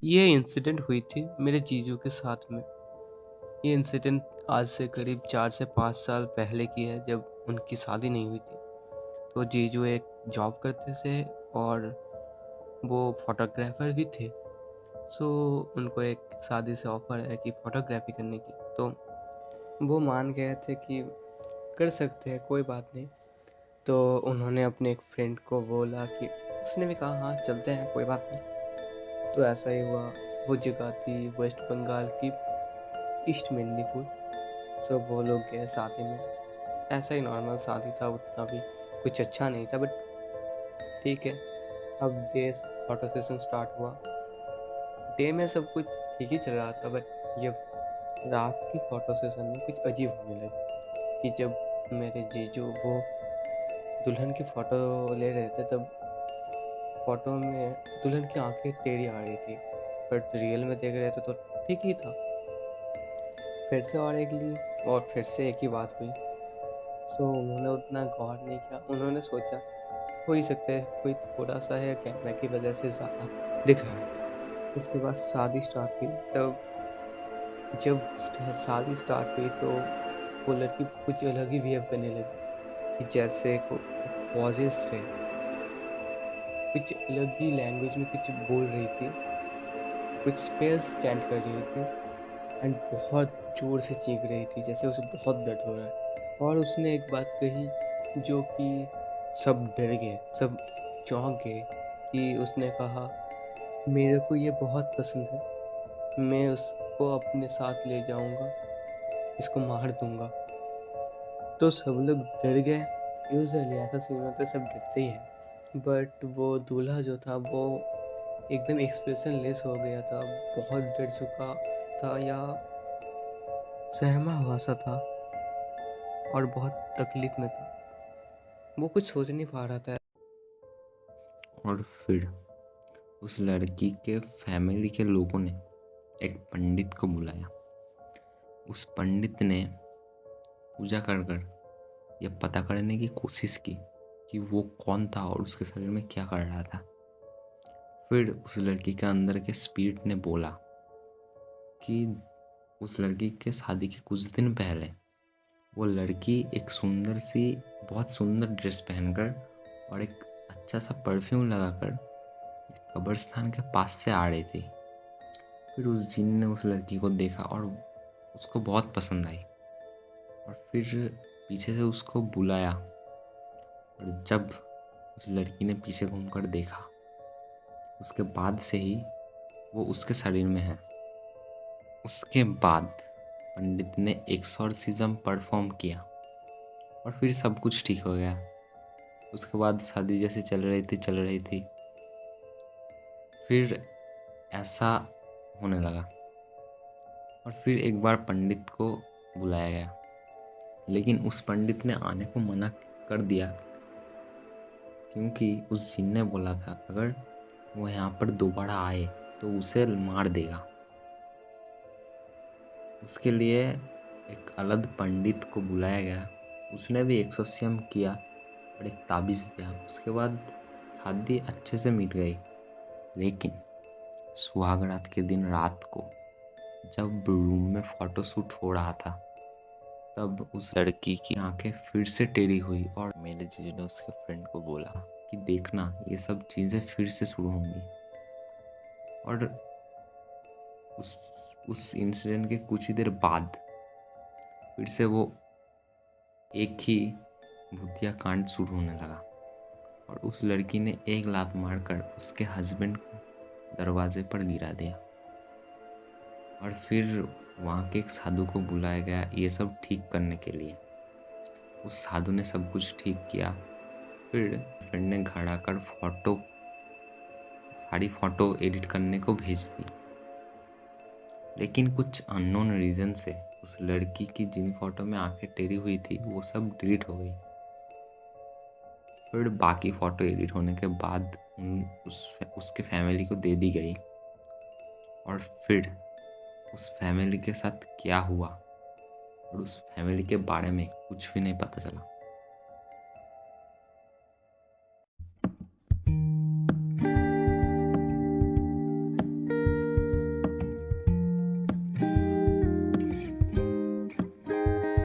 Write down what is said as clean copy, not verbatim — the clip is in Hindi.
ये इंसिडेंट हुई थी मेरे जीजू के साथ में। ये इंसिडेंट आज से करीब 4 से 5 साल पहले की है, जब उनकी शादी नहीं हुई थी। तो जीजू एक जॉब करते थे और वो फोटोग्राफर भी थे। सो उनको एक शादी से ऑफ़र है कि फ़ोटोग्राफी करने की। तो वो मान गए थे कि कर सकते हैं, कोई बात नहीं। तो उन्होंने अपने एक फ्रेंड को बोला कि उसने भी कहा हाँ चलते हैं, कोई बात नहीं। तो ऐसा ही हुआ। वो जगह थी वेस्ट बंगाल की ईस्ट मेदिनीपुर। सो वो लोग गए शादी में। ऐसा ही नॉर्मल शादी था, उतना भी कुछ अच्छा नहीं था, बट ठीक है। अब डे फोटो सेशन स्टार्ट हुआ। डे में सब कुछ ठीक ही चल रहा था, बट जब रात की फ़ोटो सेशन में कुछ अजीब होने लगा कि जब मेरे जीजू वो दुल्हन की फ़ोटो ले रहे थे, तब फ़ोटो में दुल्हन की आंखें टेढ़ी आ रही थी, बट रियल में देख रहे थे तो ठीक ही था। फिर से और एक ली और फिर से एक ही बात हुई। सो उन्होंने उतना गौर नहीं किया। उन्होंने सोचा हो ही सकता है कोई थोड़ा सा है, कैमरा की वजह से ज़्यादा दिख रहा है। उसके बाद शादी स्टार्ट हुई। तब जब शादी स्टार्ट हुई तो वो लड़की कुछ अलग ही बिहेव करने लगी कि जैसे पॉजेस थे, कुछ अलग ही लैंग्वेज में कुछ बोल रही थी, कुछ स्पेल्स चैंट कर रही थी एंड बहुत ज़ोर से चीख रही थी जैसे उसे बहुत दर्द हो रहा है। और उसने एक बात कही जो कि सब डर गए, सब चौंक गए कि उसने कहा मेरे को ये बहुत पसंद है, मैं उसको अपने साथ ले जाऊंगा, इसको मार दूंगा। तो सब लोग डर गए। यूजुअली ऐसा सीन होता है, सब डरते ही हैं। बट वो दूल्हा जो था वो एकदम एक्सप्रेशन लेस हो गया था, बहुत डर चुका था या सहमा हुआ सा था और बहुत तकलीफ में था। वो कुछ सोच नहीं पा रहा था। और फिर उस लड़की के फैमिली के लोगों ने एक पंडित को बुलाया। उस पंडित ने पूजा कर कर यह पता करने की कोशिश की कि वो कौन था और उसके शरीर में क्या कर रहा था। फिर उस लड़की के अंदर के स्पिरिट ने बोला कि उस लड़की के शादी के कुछ दिन पहले वो लड़की एक सुंदर सी, बहुत सुंदर ड्रेस पहनकर और एक अच्छा सा परफ्यूम लगाकर कब्रिस्तान के पास से आ रही थी। फिर उस जिन ने उस लड़की को देखा और उसको बहुत पसंद आई और फिर पीछे से उसको बुलाया। और जब उस लड़की ने पीछे घूमकर देखा, उसके बाद से ही वो उसके शरीर में है। उसके बाद पंडित ने एक्सॉर्सिज्म परफॉर्म किया और फिर सब कुछ ठीक हो गया। उसके बाद शादी जैसे चल रही थी। फिर ऐसा होने लगा और फिर एक बार पंडित को बुलाया गया, लेकिन उस पंडित ने आने को मना कर दिया क्योंकि उस जिन ने बोला था अगर वो यहाँ पर दोबारा आए तो उसे मार देगा। उसके लिए एक अलग पंडित को बुलाया गया। उसने भी एक्सोसियम किया और एक ताबीज़ दिया। उसके बाद शादी अच्छे से मिट गई। लेकिन सुहागरात के दिन रात को जब रूम में फ़ोटोशूट हो रहा था, तब उस लड़की की आंखें फिर से टेढ़ी हुई और मेरे जीजू ने उसके फ्रेंड को बोला कि देखना ये सब चीज़ें फिर से शुरू होंगी। और उस इंसिडेंट के कुछ ही देर बाद फिर से वो एक ही भूतिया कांड शुरू होने लगा और उस लड़की ने एक लात मारकर उसके हस्बैंड को दरवाजे पर गिरा दिया। और फिर वहाँ के एक साधु को बुलाया गया ये सब ठीक करने के लिए। उस साधु ने सब कुछ ठीक किया। फिर फ्रेंड ने घर आकर सारी फ़ोटो एडिट करने को भेज दी। लेकिन कुछ अननोन रीज़न से उस लड़की की जिन फ़ोटो में आंखें टेढ़ी हुई थी वो सब डिलीट हो गई। फिर बाकी फ़ोटो एडिट होने के बाद उसके फैमिली को दे दी गई। और फिर उस फैमिली के साथ क्या हुआ और उस फैमिली के बारे में कुछ भी नहीं पता चला।